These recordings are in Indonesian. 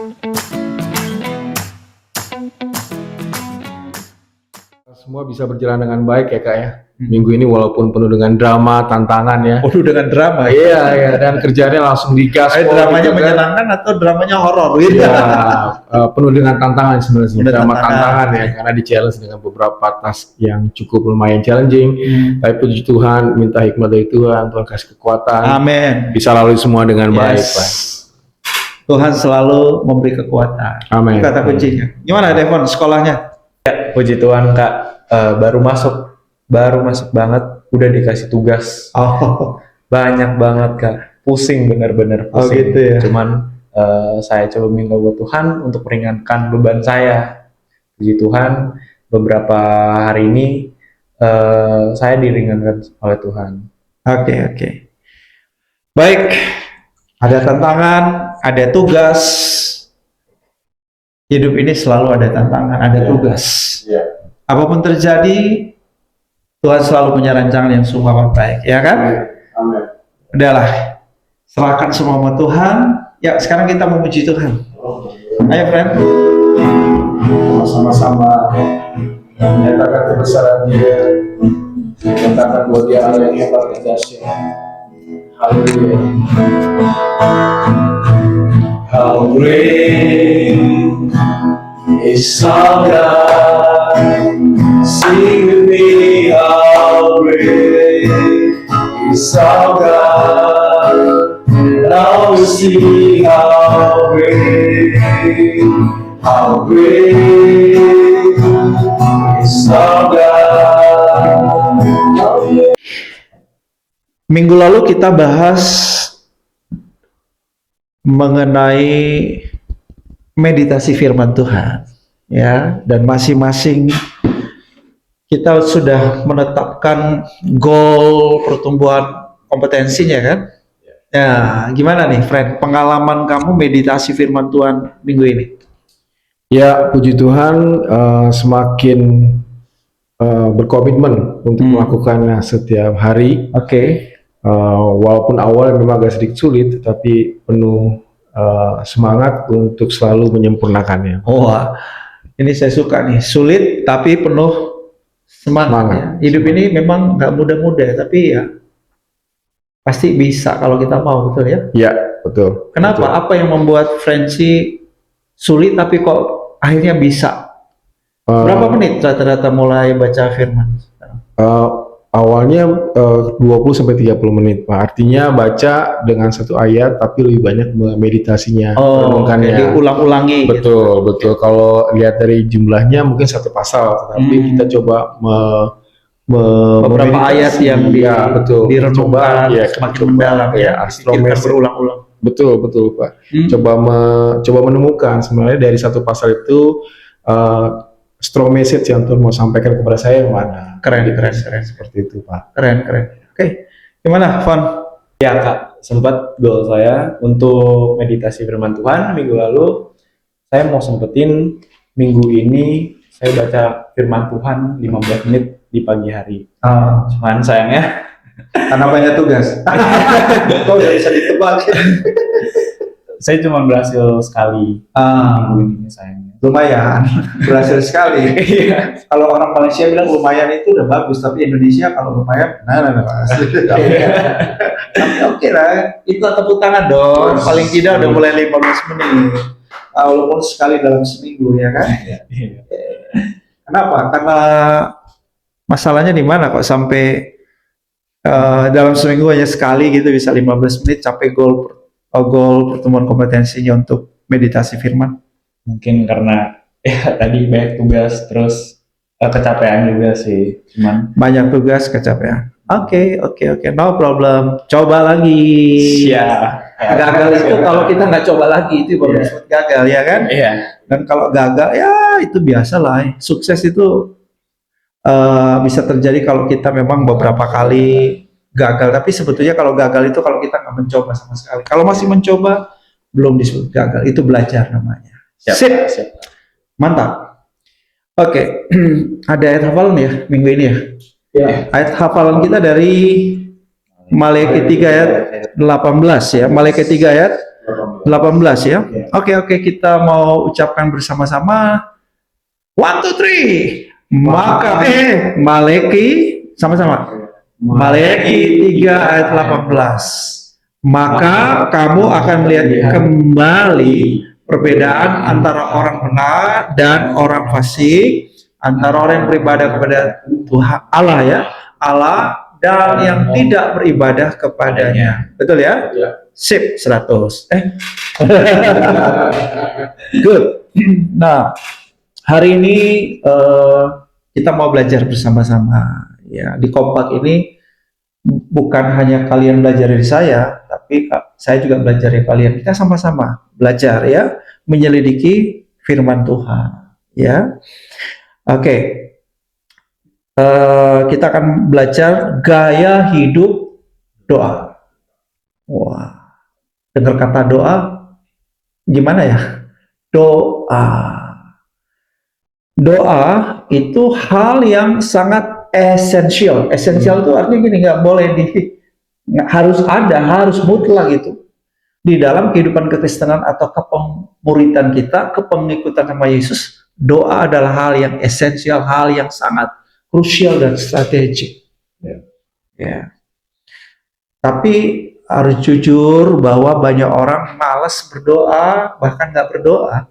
Semua bisa berjalan dengan baik ya Kak ya. Minggu ini walaupun penuh dengan drama, tantangan ya. Penuh dengan drama. Iya, ya, dan kerjanya langsung digas. Dramanya gitu kan. menyenangkan atau dramanya horor gitu? Iya, penuh dengan tantangan sebenarnya. Penuh Drama tantangan. tantangan ya, karena di challenge dengan beberapa task yang cukup lumayan challenging. Tapi puji Tuhan, minta hikmat dari Tuhan, Tuhan kasih kekuatan. Amin. Bisa lalui semua dengan baik, Pak. Tuhan selalu memberi kekuatan. Amin. Kata kuncinya. Gimana Devon sekolahnya? Puji Tuhan Kak, baru masuk banget, udah dikasih tugas Oh, banyak banget Kak, pusing bener-bener Oh, pusing. gitu ya. Cuman saya coba minta buat Tuhan untuk meringankan beban saya. Puji Tuhan, beberapa hari ini saya diringankan oleh Tuhan. Oke. Baik, ada tantangan, ada tugas. Hidup ini selalu ada tantangan, ada tugas. Iya. Apapun terjadi, Tuhan selalu punya rancangan yang sungguh amat baik, ya kan? Amin. Udahlah, serahkan semua sama Tuhan. Ya, sekarang kita memuji Tuhan. Ayo, friend. Sama-sama menyatakan kebesaran Dia, menyatakan bahwa Dia Allah yang hebat dan dahsyat. Haleluya. How great is our God? Sing with me, how great is our God? Now we see how great is our God. Minggu lalu kita bahas mengenai meditasi firman Tuhan, ya, dan masing-masing kita sudah menetapkan goal pertumbuhan kompetensinya kan? Ya, gimana nih, friend? Pengalaman kamu meditasi firman Tuhan minggu ini? Ya, puji Tuhan, semakin berkomitmen untuk melakukannya setiap hari. Oke. Walaupun awalnya memang agak sedikit sulit, tetapi penuh semangat untuk selalu menyempurnakannya. Wah, ini saya suka nih. Sulit tapi penuh semangat. Ya. Hidup ini memang nggak mudah-mudah, tapi ya pasti bisa kalau kita mau, betul ya? Ya, betul. Kenapa? Betul. Apa yang membuat Frenzy sulit tapi kok akhirnya bisa? Berapa menit rata-rata mulai baca firman? Awalnya 20-30 menit, Pak. Artinya baca dengan satu ayat, tapi lebih banyak meditasinya, merenungkannya. Jadi ulang-ulangi. Betul. Kalau lihat dari jumlahnya mungkin satu pasal, tapi kita coba beberapa ayat yang direnungkan, semakin mendalam, Astromes berulang-ulang. Betul Pak. Coba menemukan sebenarnya dari satu pasal itu strong message yang Tuhan mau sampaikan kepada saya yang mana. Keren. Seperti itu Pak. Keren. Oke. Gimana, Von? Ya Kak, sempat goal saya untuk meditasi firman Tuhan minggu lalu. Saya mau sempetin minggu ini saya baca firman Tuhan 15 menit di pagi hari. Cuman sayangnya Karena banyak tugas. Kok udah bisa ditebak? saya cuma berhasil sekali minggu ini sayangnya. Lumayan, berhasil sekali. Kalau orang Malaysia bilang lumayan itu udah bagus, tapi Indonesia kalau lumayan, tapi oke lah, itu tepuk tangan dong. Paling tidak udah mulai 15 menit. Walaupun sekali dalam seminggu, ya kan? Kenapa? Karena masalahnya di mana kok sampai dalam seminggu hanya sekali gitu bisa 15 menit sampai goal pertumbuhan kompetensinya untuk meditasi firman. Mungkin karena ya tadi banyak tugas terus kecapean juga sih, cuman banyak tugas kecapean. Oke, no problem. Coba lagi. Gagal itu kalau kita nggak coba lagi itu baru disebut gagal, ya kan? Iya. Dan kalau gagal ya itu biasalah. Sukses itu bisa terjadi kalau kita memang beberapa kali gagal. Tapi sebetulnya kalau gagal itu kalau kita nggak mencoba sama sekali. Kalau masih mencoba belum disebut gagal. Itu belajar namanya. Sip. Mantap. Oke. Ada ayat hafalan ya minggu ini ya? Ya. Ayat hafalan kita dari Maleakhi 3 ayat 18 ya. Maleakhi 3 ayat 18 ya. Oke, kita mau ucapkan bersama-sama. 1, 2, 3. Maka Maleki sama-sama. Maleki 3 ayat 18. Maka kamu akan melihat kembali perbedaan antara orang benar dan orang fasik, antara orang yang beribadah kepada Tuhan Allah ya, Allah dan yang tidak beribadah kepadanya. Betul ya? Sip 100. Good. Nah, hari ini kita mau belajar bersama-sama ya. Di Kompak ini bukan hanya kalian belajar dari saya, tapi saya juga belajar dari kalian. Kita sama-sama belajar ya, menyelidiki firman Tuhan ya. Oke. Kita akan belajar gaya hidup doa. Wah, dengar kata doa gimana ya? Doa itu hal yang sangat esensial. Esensial itu artinya gini, harus ada, harus mutlak gitu di dalam kehidupan kekristenan atau kepemuritan kita, kepengikutan sama Yesus. Doa adalah hal yang esensial, hal yang sangat krusial dan strategik. Ya. Tapi harus jujur bahwa banyak orang malas berdoa, bahkan nggak berdoa.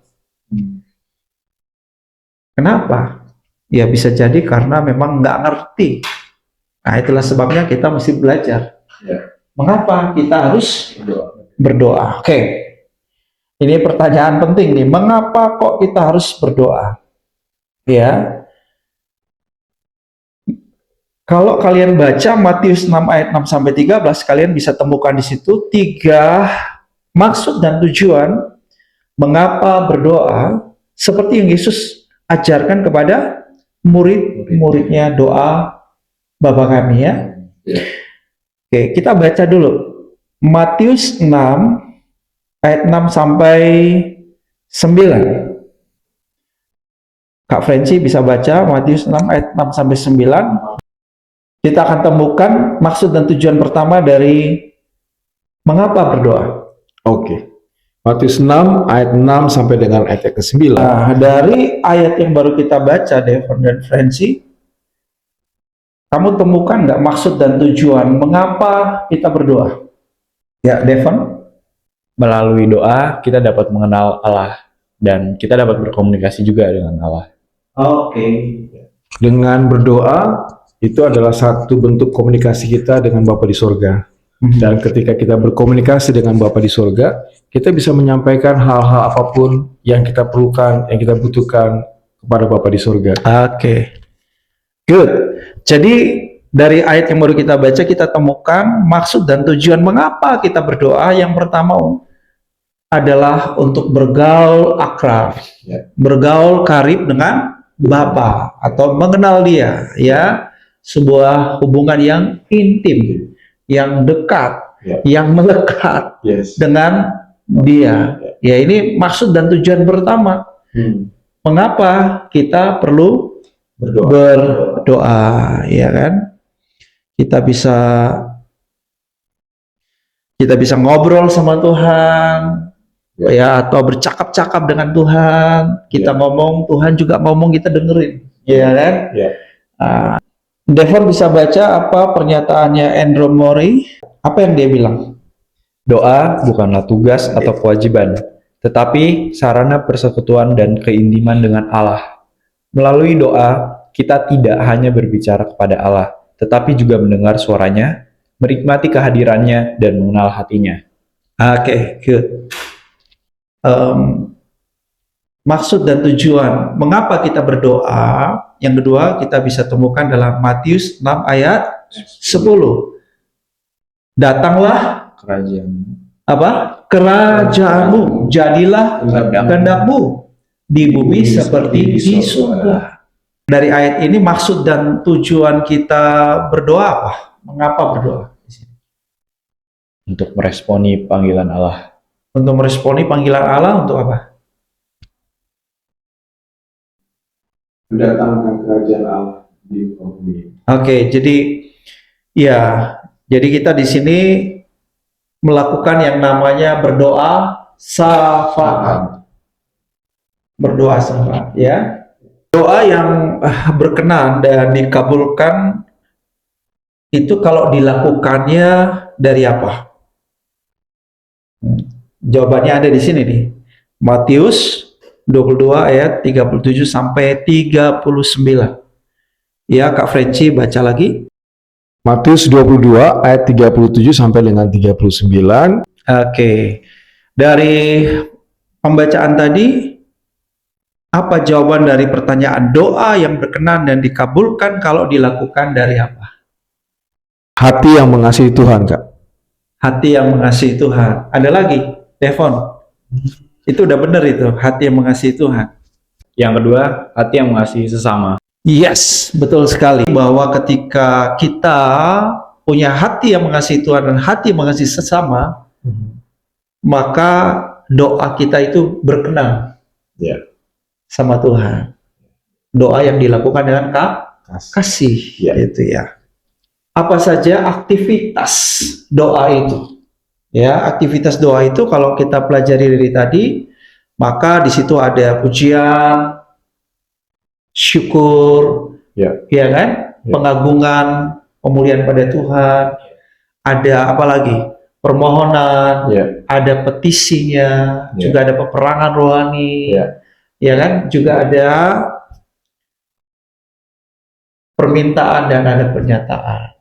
Kenapa? Ya bisa jadi karena memang nggak ngerti. Nah itulah sebabnya kita mesti belajar. Mengapa kita harus berdoa? Oke. Ini pertanyaan penting nih. Mengapa kok kita harus berdoa? Ya. Kalau kalian baca Matius 6 ayat 6 sampai 13, kalian bisa temukan di situ 3 maksud dan tujuan mengapa berdoa, seperti yang Yesus ajarkan kepada murid-muridnya, doa Bapa kami ya. Oke, kita baca dulu Matius 6 ayat 6 sampai 9. Kak Frenzy bisa baca Matius 6 ayat 6 sampai 9. Kita akan temukan maksud dan tujuan pertama dari mengapa berdoa. Oke. Matius 6 ayat 6 sampai dengan ayat ke-9. Nah, dari ayat yang baru kita baca, Devon dan Frenzy, kamu temukan nggak maksud dan tujuan mengapa kita berdoa? Ya, Devon? Melalui doa kita dapat mengenal Allah dan kita dapat berkomunikasi juga dengan Allah. Oke. Dengan berdoa itu adalah satu bentuk komunikasi kita dengan Bapa di sorga. Dan ketika kita berkomunikasi dengan Bapa di sorga, kita bisa menyampaikan hal-hal apapun yang kita perlukan, yang kita butuhkan kepada Bapa di sorga. Oke. Good. Jadi dari ayat yang baru kita baca, kita temukan maksud dan tujuan mengapa kita berdoa. Yang pertama adalah untuk bergaul akrab, bergaul karib dengan Bapa atau mengenal Dia, ya, sebuah hubungan yang intim, yang dekat, yang melekat dengan Dia. Ya, ini maksud dan tujuan pertama. Mengapa kita perlu berdoa, ya kan? Kita bisa ngobrol sama Tuhan, ya, atau bercakap-cakap dengan Tuhan. Kita ngomong, Tuhan juga ngomong, kita dengerin, ya kan? Devon bisa baca apa pernyataannya Andrew Murray? Apa yang dia bilang? Doa bukanlah tugas atau kewajiban, tetapi sarana persekutuan dan keintiman dengan Allah. Melalui doa, kita tidak hanya berbicara kepada Allah, tetapi juga mendengar suaranya, menikmati kehadirannya, dan mengenal hatinya. Oke, good. Maksud dan tujuan mengapa kita berdoa, yang kedua kita bisa temukan dalam Matius 6 ayat 10. Datanglah kerajaanmu, jadilah kehendakmu di bumi seperti di surga. Dari ayat ini maksud dan tujuan kita berdoa apa? Mengapa berdoa? Untuk meresponi panggilan Allah. Untuk meresponi panggilan Allah untuk apa? Mendatangkan kerajaan Allah di bumi. Oke, jadi kita di sini melakukan yang namanya berdoa syafaat. Berdoa syafaat, ya. Doa yang berkenan dan dikabulkan itu kalau dilakukannya dari apa? Jawabannya ada di sini nih. Matius 22 ayat 37 sampai 39. Ya, Kak Frenzy baca lagi. Matius 22 ayat 37 sampai dengan 39. Oke. Dari pembacaan tadi, apa jawaban dari pertanyaan doa yang berkenan dan dikabulkan kalau dilakukan dari apa? Hati yang mengasihi Tuhan, Kak. Hati yang mengasihi Tuhan. Ada lagi, Devon. Itu udah benar itu, hati yang mengasihi Tuhan. Yang kedua, hati yang mengasihi sesama. Yes, betul sekali. Bahwa ketika kita punya hati yang mengasihi Tuhan dan hati yang mengasihi sesama, maka doa kita itu berkenan sama Tuhan. Doa yang dilakukan dengan kasih, gitu ya. Apa saja aktivitas doa itu? Ya, aktivitas doa itu kalau kita pelajari dari tadi, maka di situ ada pujian, syukur, ya kan? Pengagungan, pemulihan pada Tuhan. Ada apa lagi? Permohonan, ada petisinya, juga ada peperangan rohani, ya kan? Juga ada permintaan dan ada pernyataan.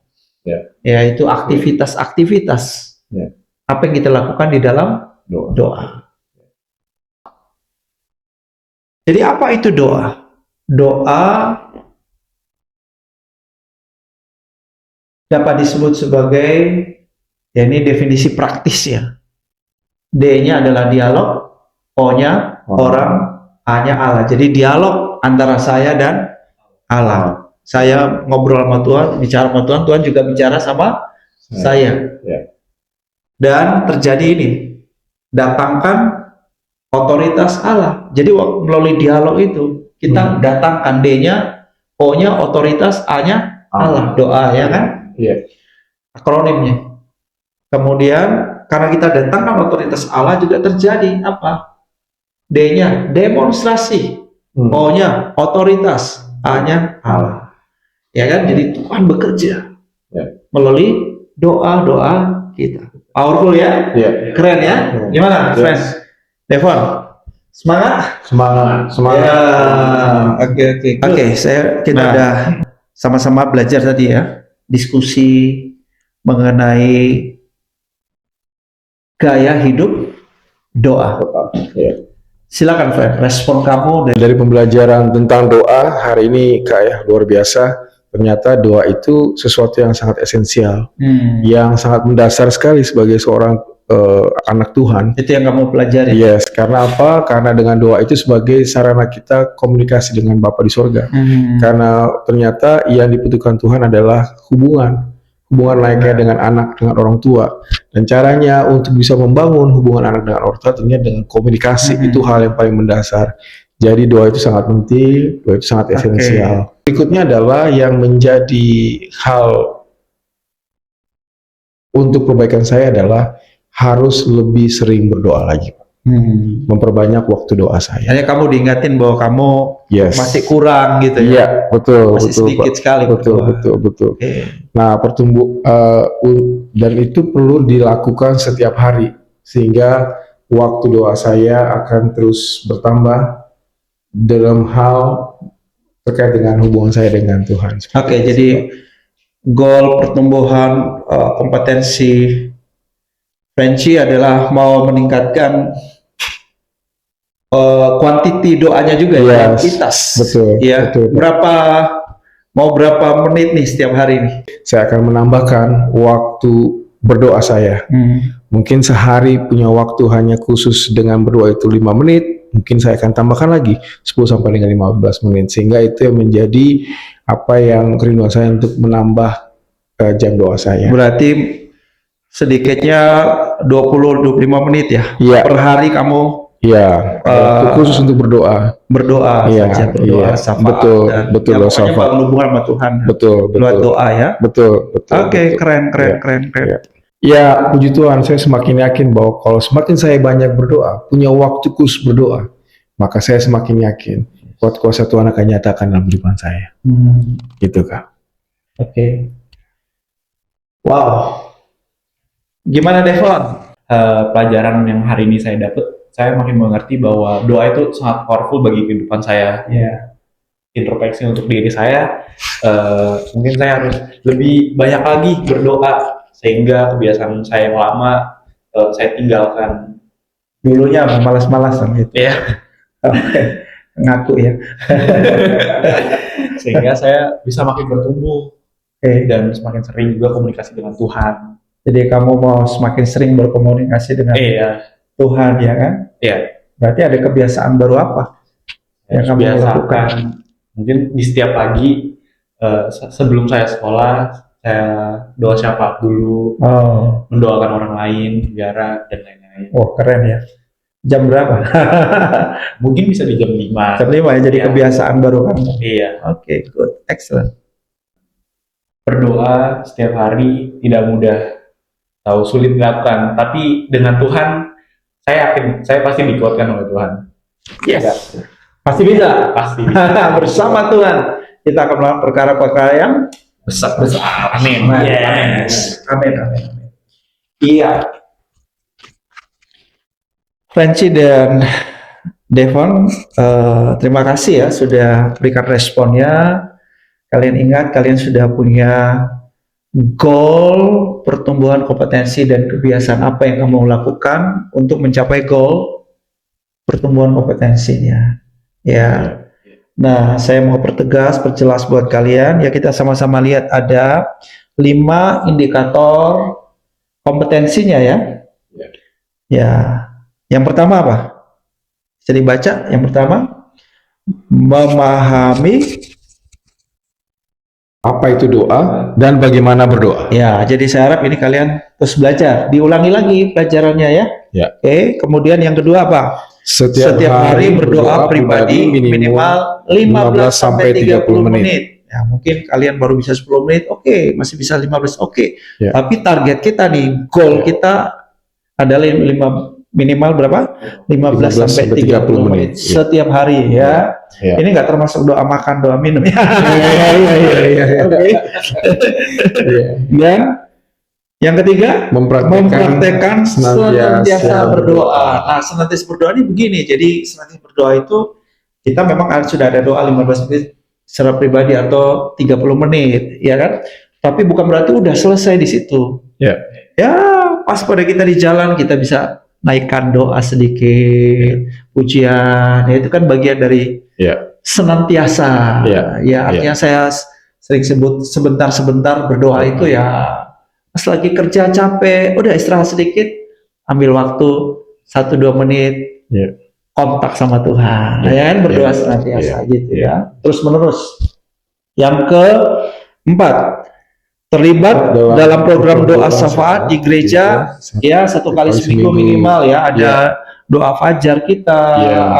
Ya, itu aktivitas-aktivitas. Apa yang kita lakukan di dalam doa. Jadi apa itu doa? Doa dapat disebut sebagai, ya ini definisi praktis ya. D-nya adalah dialog, O-nya orang, A-nya Allah. Jadi dialog antara saya dan Allah. Saya ngobrol sama Tuhan, bicara sama Tuhan, Tuhan juga bicara sama saya. Dan terjadi ini, datangkan otoritas Allah. Jadi melalui dialog itu, kita datangkan D-nya, O-nya otoritas, A-nya Allah. Doa, ya kan? Akronimnya. Kemudian, karena kita datangkan otoritas Allah, juga terjadi apa? D-nya demonstrasi, O-nya otoritas, A-nya Allah. Ya kan? Jadi Tuhan bekerja melalui doa-doa kita. Powerful ya? Keren ya? Gimana, friends? Devon, semangat? Semangat. Ya, oke. Kita udah sama-sama belajar tadi ya, diskusi mengenai gaya hidup doa. Silakan, friend, respon kamu. Dari pembelajaran tentang doa hari ini, Kak, ya, luar biasa. Ternyata doa itu sesuatu yang sangat esensial, yang sangat mendasar sekali sebagai seorang anak Tuhan. Itu yang kamu pelajari. Yes, karena apa? Karena dengan doa itu sebagai sarana kita komunikasi dengan Bapa di sorga. Karena ternyata yang dibutuhkan Tuhan adalah hubungan layaknya dengan anak, dengan orang tua. Dan caranya untuk bisa membangun hubungan anak dengan orang tua tentunya dengan komunikasi. Itu hal yang paling mendasar. Jadi doa itu sangat penting, doa itu sangat esensial. Berikutnya adalah yang menjadi hal untuk perbaikan saya adalah harus lebih sering berdoa lagi, memperbanyak waktu doa saya. Hanya kamu diingatin bahwa kamu masih kurang gitu ya? Iya, betul. Masih sedikit sekali berdoa. Betul. Nah, dan itu perlu dilakukan setiap hari sehingga waktu doa saya akan terus bertambah dalam hal terkait dengan hubungan saya dengan Tuhan. Oke, jadi goal pertumbuhan kompetensi Frenzy adalah mau meningkatkan quantity doanya juga, kuantitas. Betul. Ya. Betul. Berapa menit nih setiap hari nih? Saya akan menambahkan waktu berdoa saya. Mungkin sehari punya waktu hanya khusus dengan berdoa itu 5 menit. Mungkin saya akan tambahkan lagi 10 sampai dengan 15 menit. Sehingga itu yang menjadi apa yang kerinduan saya untuk menambah jam doa saya. Berarti sedikitnya 20-25 menit ya? Per hari kamu? Khusus untuk berdoa. Berdoa saja, berdoa syafaat. Betul. Pokoknya bangun hubungan sama Tuhan. Betul. Lewat doa ya? Betul. Oke, keren. Ya, puji Tuhan, saya semakin yakin bahwa kalau semakin saya banyak berdoa, punya waktu khusus berdoa, maka saya semakin yakin kuasa Tuhan akan nyatakan dalam kehidupan saya. Gitu, Kak. Oke. Wow. Gimana Devon? Pelajaran yang hari ini saya dapat, saya makin mengerti bahwa doa itu sangat powerful bagi kehidupan saya. Ya. Introspeksi untuk diri saya, mungkin saya harus lebih banyak lagi berdoa sehingga kebiasaan saya yang lama saya tinggalkan. Dulunya malas-malasan gitu. Ya, Oke. Ngaku ya. sehingga saya bisa makin bertumbuh Oke. dan semakin sering juga komunikasi dengan Tuhan. Jadi kamu mau semakin sering berkomunikasi dengan Iya, Tuhan ya kan? iya. Berarti ada kebiasaan baru apa yang kamu lakukan? Biasakan. Mungkin di setiap pagi sebelum saya sekolah, saya doa syafaat dulu, Oh, mendoakan orang lain, negara dan lain-lain. oh keren ya. Jam berapa? Mungkin bisa di jam 5. Jam 5 ya, jadi Iya. kebiasaan baru kamu. Iya. Oke, good, excellent. Berdoa setiap hari tidak mudah, tahu sulit dilakukan, tapi dengan Tuhan saya yakin saya pasti dikuatkan oleh Tuhan. Yes. Pasti bisa. Pasti Bersama Tuhan kita akan melakukan perkara-perkara yang besar. Amin. Yes. Amin, amin, amin. Iya. Francie dan Devon, terima kasih ya sudah berikan responnya. Kalian ingat, kalian sudah punya goal pertumbuhan kompetensi dan kebiasaan apa yang kamu lakukan untuk mencapai goal pertumbuhan kompetensinya. Ya. Nah, saya mau perjelas buat kalian. Ya, kita sama-sama lihat ada 5 indikator kompetensinya ya. Ya. Yang pertama apa? Bisa dibaca? Yang pertama, memahami. Apa itu doa dan bagaimana berdoa? Ya, jadi saya harap ini kalian terus belajar. Diulangi lagi pelajarannya ya. Ya. Oke, kemudian yang kedua apa? Setiap hari berdoa pribadi minimal 15 sampai 30 menit. Ya, mungkin kalian baru bisa 10 menit, oke, masih bisa 15, oke. Ya. Tapi target kita nih, goal kita adalah minimal berapa? 15 sampai 30 menit Ya. setiap hari ya. Ya. Ini nggak termasuk doa makan, doa minum ya. Oke. Dan yang ketiga, mempraktekkan senantiasa berdoa. Nah, senantiasa berdoa ini begini. Jadi senantiasa berdoa itu kita memang sudah ada doa 15 menit secara pribadi atau 30 menit, ya kan? Tapi bukan berarti udah selesai di situ. Ya. Ya, pas pada kita di jalan kita bisa naikkan doa sedikit, pujian. Ya, itu kan bagian dari Ya. senantiasa. Ya, artinya saya sering sebut sebentar-sebentar berdoa itu ya. Pas lagi kerja capek, udah istirahat sedikit, ambil waktu 1-2 menit, kontak sama Tuhan, ya kan, berdoa senantiasa gitu ya, terus menerus. Yang keempat, terlibat dalam program doa syafaat di gereja, ya 1 kali seminggu minimal ya, ada doa fajar kita,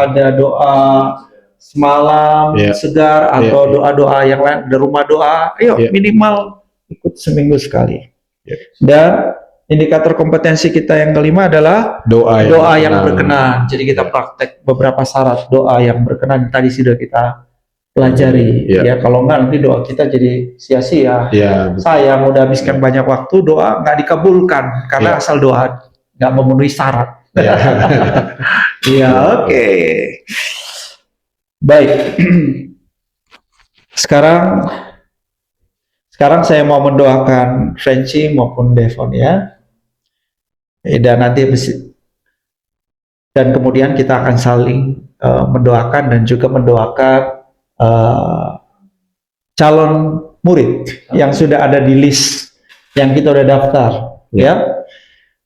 ada doa semalam segar, atau doa-doa yang lain, ada rumah doa, ayo minimal ikut seminggu sekali. Dan indikator kompetensi kita yang kelima adalah doa yang berkenan. Jadi kita praktek beberapa syarat doa yang berkenan tadi sudah kita pelajari. Ya, kalau enggak nanti doa kita jadi sia-sia. Saya udah habiskan banyak waktu, doa nggak dikabulkan karena asal doa nggak memenuhi syarat. Ya, oke. Baik. Sekarang saya mau mendoakan Francie maupun Devon ya. Dan nanti kemudian kita akan saling mendoakan dan juga mendoakan calon murid yang sudah ada di list yang kita udah daftar ya.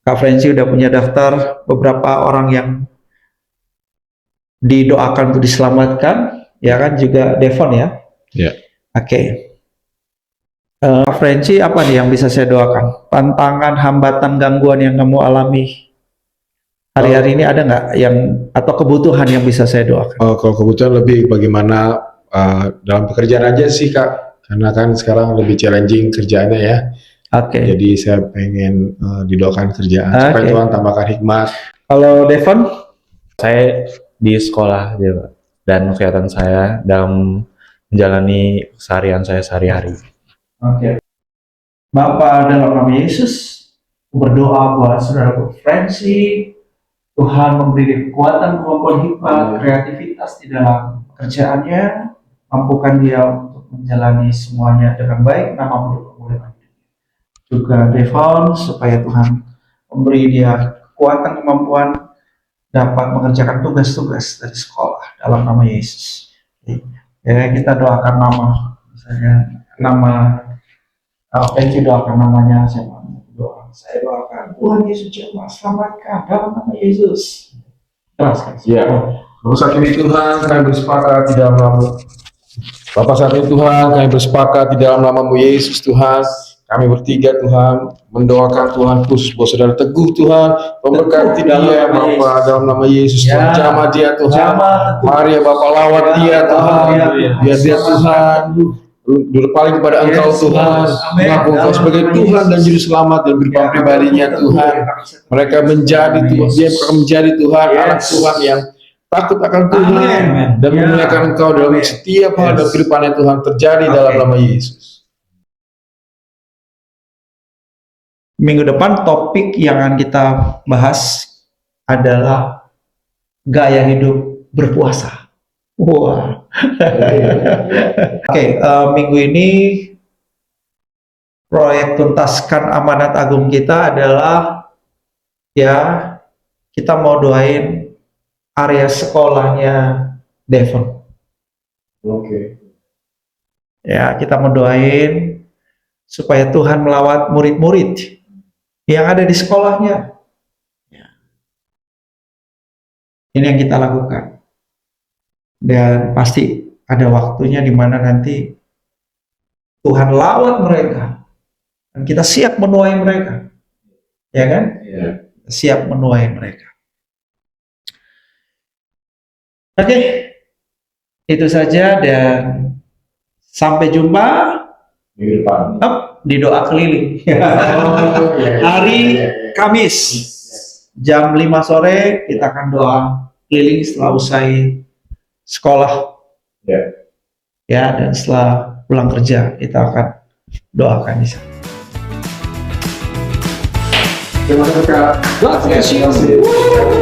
Kak Francie udah punya daftar beberapa orang yang didoakan untuk diselamatkan, ya kan, juga Devon ya. Oke. Francie, apa nih yang bisa saya doakan? Tantangan, hambatan, gangguan yang kamu alami hari-hari ini ada nggak yang atau kebutuhan yang bisa saya doakan? Kalau kebutuhan lebih bagaimana dalam pekerjaan aja sih Kak, karena kan sekarang lebih challenging kerjaannya ya. Oke. Jadi saya pengen didoakan kerjaan supaya Oke. Tuhan tambahkan hikmat. Kalau Devon? Saya di sekolah aja, Pak. Dan kegiatan saya dalam menjalani keseharian saya sehari-hari. Oke. Bapak dalam nama Yesus berdoa buat saudara konferensi, Tuhan memberi kekuatan, kemampuan hikmat, kreativitas di dalam pekerjaannya, mampukan dia untuk menjalani semuanya dengan baik, nama berkemuliaan. Juga Devon, supaya Tuhan memberi dia kekuatan, kemampuan dapat mengerjakan tugas-tugas dari sekolah dalam nama Yesus. Ya, kita doakan nama, misalnya nama Pensi doakan namanya siapa? Doa. Saya doakan Tuhan Yesus Jemaat selamatkan dalam nama Yesus. Jelaskan. Ya. Bapak saat ini Tuhan kami bersepakat di dalam nama Bapak saat ini Tuhan kami bersepakat di dalam nama-Mu Yesus Tuhan. Kami bertiga Tuhan mendoakan Tuhan khusus buat saudara Teguh Tuhan, memberkati Teguh dalam dia nama Bapa Yesus. dalam nama Yesus. Ya. Tuhan jamah dia Tuhan. Jamah Teguh. Mari ya Bapak lawat Ya, dia Tuhan. ya, Biar dia Tuhan berpaling kepada Yes, Engkau Tuhan, Amin. mengaku Engkau Dalam sebagai nama Tuhan Yesus. dan Juru Selamat dan pribadi pribadinya Tuhan. Mereka menjadi Tuhan, dia akan menjadi Tuhan, Yes. anak Tuhan yang takut akan Tuhan Amin. dan Ya. memuliakan Engkau dalam Amin. setiap hal dalam Yes. kehidupannya Tuhan terjadi dalam Oke. nama Yesus. Minggu depan topik yang akan kita bahas adalah gaya hidup berpuasa. Wah. Oke, minggu ini proyek tuntaskan amanat agung kita adalah ya kita mau doain area sekolahnya Devon. Oke. Ya, kita mau doain supaya Tuhan melawat murid-murid yang ada di sekolahnya. Ya. Ini yang kita lakukan. Dan pasti ada waktunya di mana nanti Tuhan lawat mereka. Dan kita siap menuai mereka. Ya kan? Ya. Siap menuai mereka. Oke. Itu saja dan sampai jumpa Minggu depan. di doa keliling. Hari Kamis jam 5 sore kita akan doa keliling setelah usai sekolah. Ya. Ya, dan setelah pulang kerja kita akan doakan di sana. Terima kasih. God bless you.